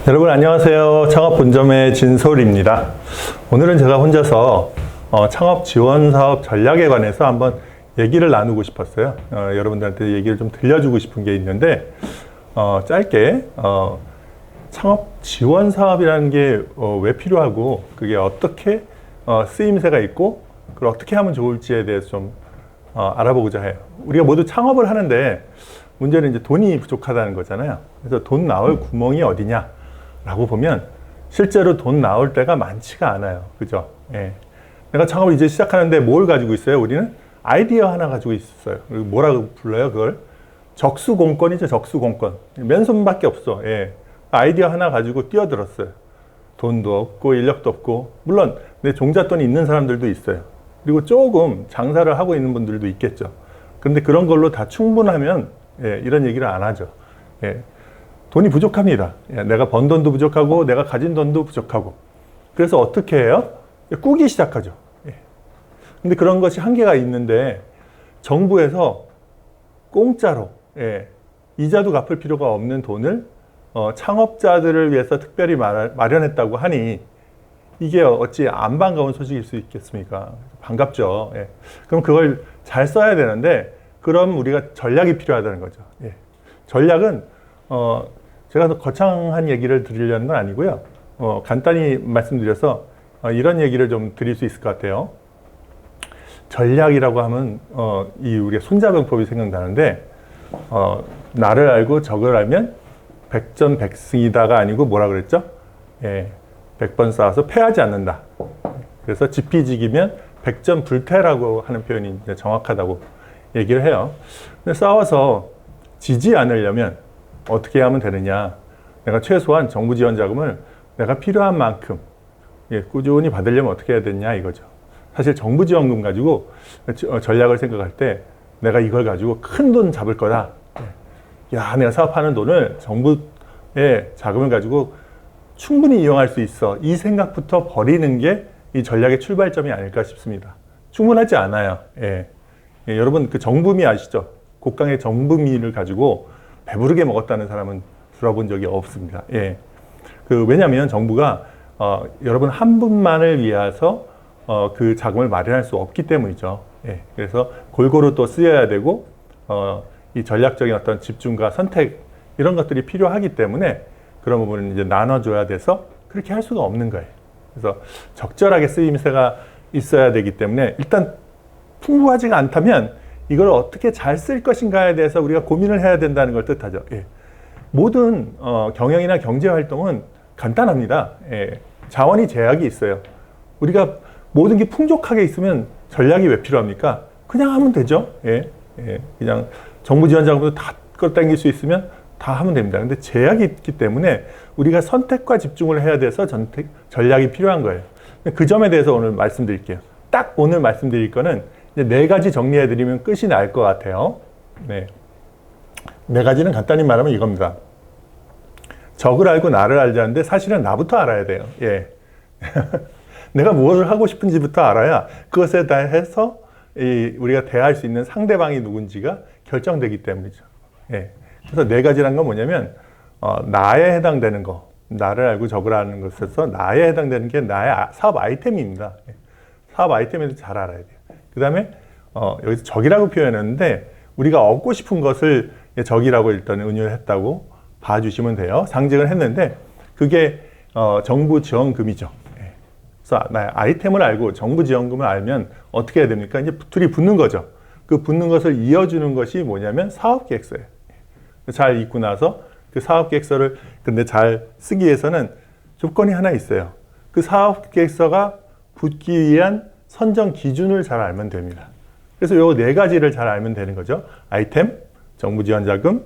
여러분 안녕하세요. 창업본점의 진솔입니다. 오늘은 제가 혼자서 창업 지원 사업 전략에 관해서 한번 얘기를 나누고 싶었어요. 여러분들한테 얘기를 좀 들려주고 싶은 게 있는데 짧게 창업 지원 사업이라는 게 왜 필요하고 그게 어떻게 쓰임새가 있고 그걸 어떻게 하면 좋을지에 대해서 좀 알아보고자 해요. 우리가 모두 창업을 하는데 문제는 이제 돈이 부족하다는 거잖아요. 그래서 돈 나올 구멍이 어디냐 라고 보면 실제로 돈 나올 때가 많지가 않아요. 그죠? 예. 내가 창업을 이제 시작하는데 뭘 가지고 있어요? 우리는 아이디어 하나 가지고 있어요. 그리고 뭐라고 불러요? 그걸 적수공권이죠. 적수공권. 맨손밖에 없어. 예. 아이디어 하나 가지고 뛰어들었어요. 돈도 없고 인력도 없고, 물론 내 종잣돈이 있는 사람들도 있어요. 그리고 조금 장사를 하고 있는 분들도 있겠죠. 그런데 그런 걸로 다 충분하면 이런 얘기를 안 하죠. 돈이 부족합니다. 내가 번 돈도 부족하고 내가 가진 돈도 부족하고. 그래서 어떻게 해요? 꾸기 시작하죠. 근데 그런 것이 한계가 있는데 정부에서 공짜로 이자도 갚을 필요가 없는 돈을 창업자들을 위해서 특별히 마련했다고 하니 이게 어찌 안 반가운 소식일 수 있겠습니까? 반갑죠. 그럼 그걸 잘 써야 되는데 그럼 우리가 전략이 필요하다는 거죠. 전략은 제가 더 거창한 얘기를 드리려는 건 아니고요. 간단히 말씀드려서 이런 얘기를 좀 드릴 수 있을 것 같아요. 전략이라고 하면 우리가 손자병법이 생각나는데 나를 알고 적을 알면 백전백승이다가 아니고 뭐라 그랬죠? 100번 싸워서 패하지 않는다. 그래서 지피지기면 백전불패라고 하는 표현이 이제 정확하다고 얘기를 해요. 근데 싸워서 지지 않으려면 어떻게 하면 되느냐? 내가 최소한 정부 지원 자금을 내가 필요한 만큼 꾸준히 받으려면 어떻게 해야 되냐 이거죠. 사실 정부 지원금 가지고 전략을 생각할 때 내가 이걸 가지고 큰 돈 잡을 거다. 야, 내가 사업하는 돈을 정부의 자금을 가지고 충분히 이용할 수 있어. 이 생각부터 버리는 게 이 전략의 출발점이 아닐까 싶습니다. 충분하지 않아요. 여러분 그 정부미 아시죠? 곡강의 정부미를 가지고 배부르게 먹었다는 사람은 들어본 적이 없습니다. 왜냐하면 정부가 여러분 한 분만을 위해서 그 자금을 마련할 수 없기 때문이죠. 그래서 골고루 또 쓰여야 되고 이 전략적인 어떤 집중과 선택 이런 것들이 필요하기 때문에 그런 부분을 이제 나눠줘야 돼서 그렇게 할 수가 없는 거예요. 그래서 적절하게 쓰임새가 있어야 되기 때문에 일단 풍부하지가 않다면 이걸 어떻게 잘 쓸 것인가에 대해서 우리가 고민을 해야 된다는 걸 뜻하죠. 모든 경영이나 경제활동은 간단합니다. 자원이 제약이 있어요. 우리가 모든 게 풍족하게 있으면 전략이 왜 필요합니까? 그냥 하면 되죠. 그냥 정부 지원 자금도 다 끌어당길 수 있으면 다 하면 됩니다. 근데 제약이 있기 때문에 우리가 선택과 집중을 해야 돼서 전략이 필요한 거예요. 그 점에 대해서 오늘 말씀드릴게요. 딱 오늘 말씀드릴 거는 이제 4가지 정리해드리면 끝이 날 것 같아요. 네 4가지는 간단히 말하면 이겁니다. 적을 알고 나를 알자는데 사실은 나부터 알아야 돼요. 내가 무엇을 하고 싶은지부터 알아야 그것에 대해서 우리가 대할 수 있는 상대방이 누군지가 결정되기 때문이죠. 그래서 4가지란 건 뭐냐면 나에 해당되는 거, 나를 알고 적을 아는 것에서 나에 해당되는 게 나의 사업 아이템입니다. 사업 아이템에 대해서 잘 알아야 돼요. 그 다음에 여기서 적이라고 표현했는데 우리가 얻고 싶은 것을 적이라고 일단 은유를 했다고 봐주시면 돼요. 상징을 했는데 그게 정부 지원금이죠. 그래서 나의 아이템을 알고 정부 지원금을 알면 어떻게 해야 됩니까? 이제 둘이 붙는 거죠. 그 붙는 것을 이어주는 것이 뭐냐면 사업계획서예요. 잘 읽고 나서 그 사업계획서를 근데 잘 쓰기 위해서는 조건이 하나 있어요. 그 사업계획서가 붙기 위한 선정 기준을 잘 알면 됩니다. 그래서 요 4가지를 잘 알면 되는 거죠. 아이템, 정부 지원 자금,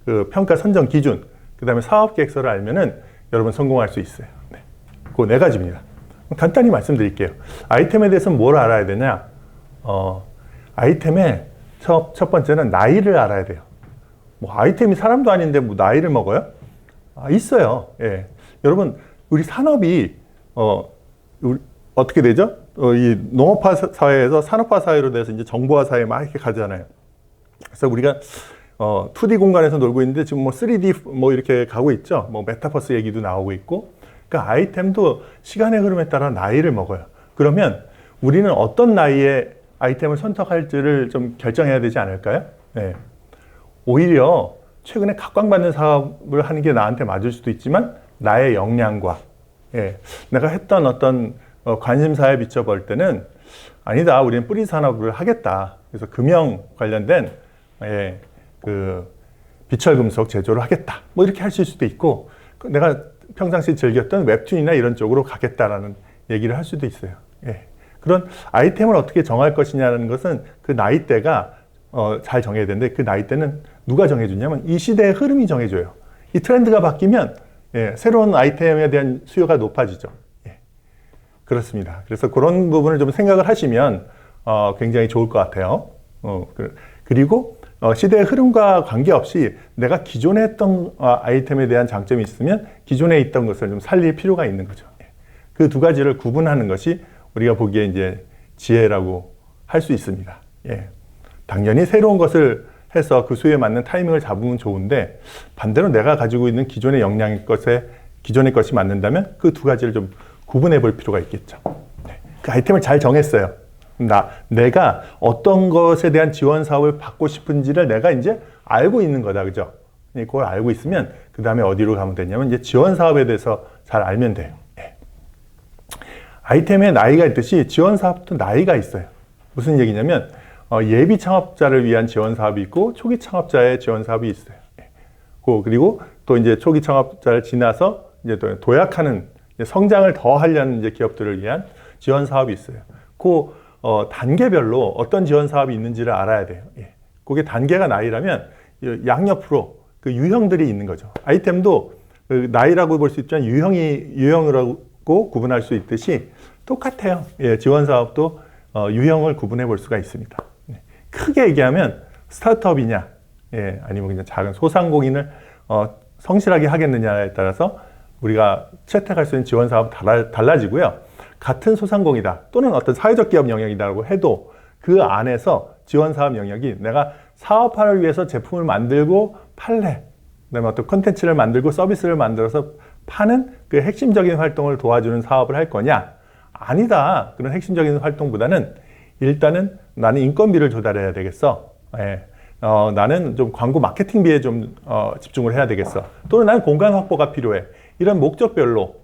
그 평가 선정 기준, 그 다음에 사업계획서를 알면은 여러분 성공할 수 있어요. 그 4가지입니다. 간단히 말씀드릴게요. 아이템에 대해서는 뭘 알아야 되냐? 아이템의 첫 번째는 나이를 알아야 돼요. 뭐 아이템이 사람도 아닌데 뭐 나이를 먹어요? 있어요. 여러분 우리 산업이 어떻게 되죠? 이 농업화 사회에서 산업화 사회로 돼서 이제 정보화 사회에 막 이렇게 가잖아요. 그래서 우리가 2D 공간에서 놀고 있는데 지금 뭐 3D 뭐 이렇게 가고 있죠. 뭐 메타버스 얘기도 나오고 있고. 그러니까 아이템도 시간의 흐름에 따라 나이를 먹어요. 그러면 우리는 어떤 나이에 아이템을 선택할지를 좀 결정해야 되지 않을까요? 네. 오히려 최근에 각광받는 사업을 하는 게 나한테 맞을 수도 있지만 나의 역량과 내가 했던 어떤 관심사에 비춰볼 때는 아니다. 우리는 뿌리 산업을 하겠다. 그래서 금형 관련된 그 비철금속 제조를 하겠다. 뭐 이렇게 하실 수도 있고 내가 평상시 즐겼던 웹툰이나 이런 쪽으로 가겠다라는 얘기를 할 수도 있어요. 그런 아이템을 어떻게 정할 것이냐는 것은 그 나이대가 잘 정해야 되는데 그 나이대는 누가 정해주냐면 이 시대의 흐름이 정해줘요. 이 트렌드가 바뀌면 새로운 아이템에 대한 수요가 높아지죠. 그렇습니다. 그래서 그런 부분을 좀 생각을 하시면 굉장히 좋을 것 같아요. 그리고 시대의 흐름과 관계없이 내가 기존에 했던 아이템에 대한 장점이 있으면 기존에 있던 것을 좀 살릴 필요가 있는 거죠. 그 두 가지를 구분하는 것이 우리가 보기에 이제 지혜라고 할 수 있습니다. 당연히 새로운 것을 해서 그 수요에 맞는 타이밍을 잡으면 좋은데 반대로 내가 가지고 있는 기존의 역량의 기존의 것이 맞는다면 그 두 가지를 좀 구분해 볼 필요가 있겠죠. 그 아이템을 잘 정했어요. 내가 어떤 것에 대한 지원 사업을 받고 싶은지를 내가 이제 알고 있는 거다. 그죠? 그걸 알고 있으면 그 다음에 어디로 가면 되냐면 이제 지원 사업에 대해서 잘 알면 돼요. 아이템에 나이가 있듯이 지원 사업도 나이가 있어요. 무슨 얘기냐면 예비 창업자를 위한 지원 사업이 있고 초기 창업자의 지원 사업이 있어요. 그리고 또 이제 초기 창업자를 지나서 이제 또 도약하는 성장을 더 하려는 이제 기업들을 위한 지원 사업이 있어요. 그 단계별로 어떤 지원 사업이 있는지를 알아야 돼요. 그게 단계가 나이라면 양옆으로 그 유형들이 있는 거죠. 아이템도 그 나이라고 볼 수 있지만 유형이라고 구분할 수 있듯이 똑같아요. 지원 사업도 유형을 구분해 볼 수가 있습니다. 크게 얘기하면 스타트업이냐, 아니면 그냥 작은 소상공인을 성실하게 하겠느냐에 따라서 우리가 채택할 수 있는 지원 사업은 달라지고요. 같은 소상공이다 또는 어떤 사회적 기업 영역이라고 해도 그 안에서 지원 사업 영역이 내가 사업화를 위해서 제품을 만들고 팔래, 그다음에 어떤 콘텐츠를 만들고 서비스를 만들어서 파는 그 핵심적인 활동을 도와주는 사업을 할 거냐? 아니다. 그런 핵심적인 활동보다는 일단은 나는 인건비를 조달해야 되겠어. 나는 좀 광고 마케팅비에 좀 집중을 해야 되겠어. 또는 나는 공간 확보가 필요해. 이런 목적별로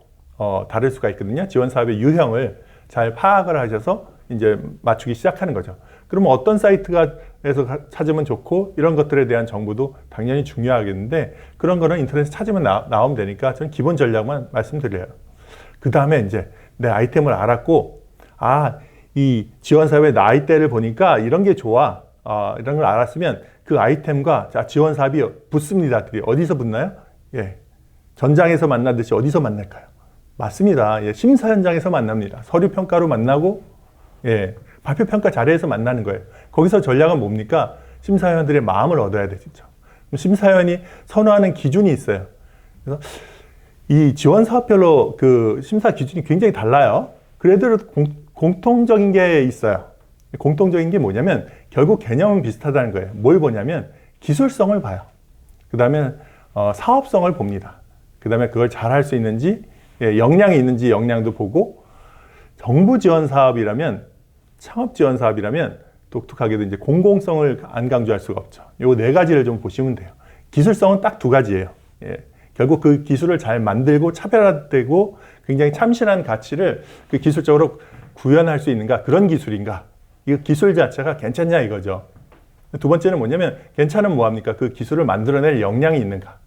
다를 수가 있거든요. 지원 사업의 유형을 잘 파악을 하셔서 이제 맞추기 시작하는 거죠. 그러면 어떤 사이트에서 찾으면 좋고 이런 것들에 대한 정보도 당연히 중요하겠는데 그런 거는 인터넷에 찾으면 나오면 되니까 저는 기본 전략만 말씀드려요. 그 다음에 이제 내 아이템을 알았고 이 지원 사업의 나이대를 보니까 이런 게 좋아. 이런 걸 알았으면 그 아이템과 지원 사업이 붙습니다. 어디서 붙나요? 전장에서 만나듯이 어디서 만날까요? 맞습니다. 심사 현장에서 만납니다. 서류 평가로 만나고 발표 평가 자리에서 만나는 거예요. 거기서 전략은 뭡니까? 심사위원들의 마음을 얻어야 되죠. 심사위원이 선호하는 기준이 있어요. 그래서 이 지원 사업별로 그 심사 기준이 굉장히 달라요. 그래도 공통적인 게 있어요. 공통적인 게 뭐냐면 결국 개념은 비슷하다는 거예요. 뭘 보냐면 기술성을 봐요. 그 다음에 사업성을 봅니다. 그 다음에 그걸 잘 할 수 있는지, 역량이 있는지 역량도 보고, 정부 지원 사업이라면, 창업 지원 사업이라면 독특하게도 이제 공공성을 안 강조할 수가 없죠. 요 네 가지를 좀 보시면 돼요. 기술성은 딱 두 가지예요. 결국 그 기술을 잘 만들고 차별화되고 굉장히 참신한 가치를 그 기술적으로 구현할 수 있는가, 그런 기술인가, 이 기술 자체가 괜찮냐 이거죠. 두 번째는 뭐냐면 괜찮으면 뭐합니까? 그 기술을 만들어낼 역량이 있는가.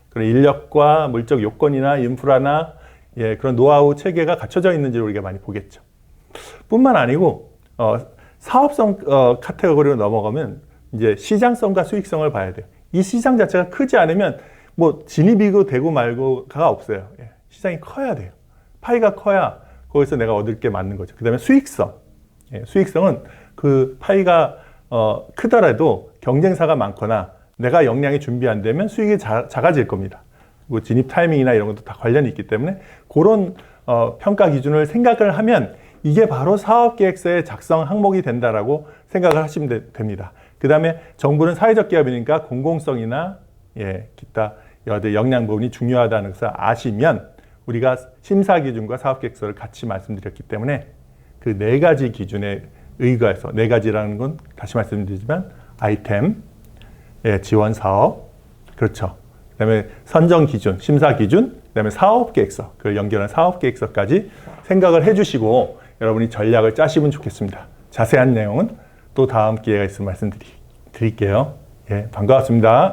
그런 인력과 물적 요건이나 인프라나 그런 노하우 체계가 갖춰져 있는지를 우리가 많이 보겠죠. 뿐만 아니고 사업성 카테고리로 넘어가면 이제 시장성과 수익성을 봐야 돼요. 이 시장 자체가 크지 않으면 뭐 진입이고 되고 말고가 없어요. 시장이 커야 돼요. 파이가 커야 거기서 내가 얻을 게 맞는 거죠. 그 다음에 수익성. 수익성은 그 파이가 크더라도 경쟁사가 많거나 내가 역량이 준비 안 되면 수익이 작아질 겁니다. 그리고 진입 타이밍이나 이런 것도 다 관련이 있기 때문에 그런 평가 기준을 생각을 하면 이게 바로 사업계획서의 작성 항목이 된다라고 생각을 하시면 됩니다. 그 다음에 정부는 사회적 기업이니까 공공성이나 기타 여대 역량 부분이 중요하다는 것을 아시면 우리가 심사 기준과 사업 계획서를 같이 말씀드렸기 때문에 그 네 가지 기준에 의거해서, 네 가지라는 건 다시 말씀드리지만 아이템, 지원 사업, 그렇죠. 그다음에 선정 기준, 심사 기준, 그다음에 사업 계획서, 그걸 연결한 사업 계획서까지 생각을 해주시고 여러분이 전략을 짜시면 좋겠습니다. 자세한 내용은 또 다음 기회가 있으면 말씀드릴게요. 반가웠습니다.